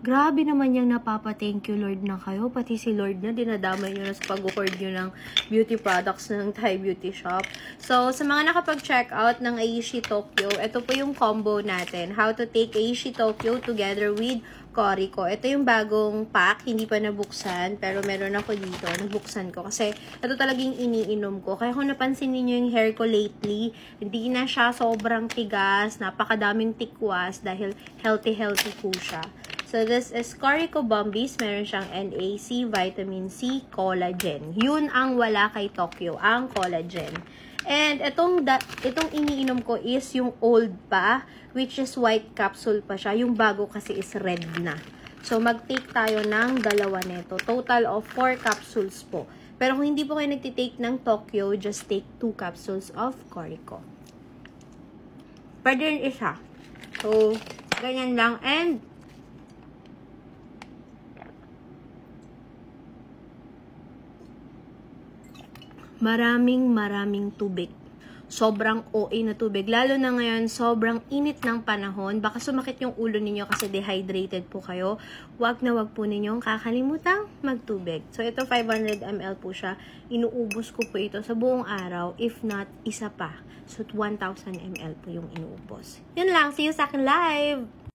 Grabe naman yung napapa-thank you Lord na kayo. Pati si Lord na dinadamay nyo na sa pag-record nyo ng beauty products ng Thai Beauty Shop. So, sa mga nakapag-check out ng Aishi Tokyo, ito po yung combo natin. How to take Aishi Tokyo together with Corico. Ito yung bagong pack, hindi pa nabuksan, pero meron ako dito. Nabuksan ko kasi ito talagang iniinom ko. Kaya kung napansin niyo yung hair ko lately, hindi na siya sobrang tigas, napakadaming tikwas dahil healthy po siya. So, this is Corico Bombies. Meron siyang NAC, Vitamin C, Collagen. Yun ang wala kay Tokyo, ang collagen. And itong iniinom ko is yung old pa, which is white capsule pa siya. Yung bago kasi is red na. So, mag-take tayo ng dalawa nito. Total of 4 capsules po. Pero kung hindi po kayo nagtitake ng Tokyo, just take 2 capsules of Corico. Pwede rin isa. So, ganyan lang. And, maraming tubig. Sobrang OA na tubig. Lalo na ngayon, sobrang init ng panahon. Baka sumakit yung ulo ninyo kasi dehydrated po kayo. Wag na wag po ninyong kakalimutang magtubig. So, ito 500 ml po siya. Inuubos ko po ito sa buong araw. If not, isa pa. So, 1,000 ml po yung inuubos. Yun lang. See you sa akin live!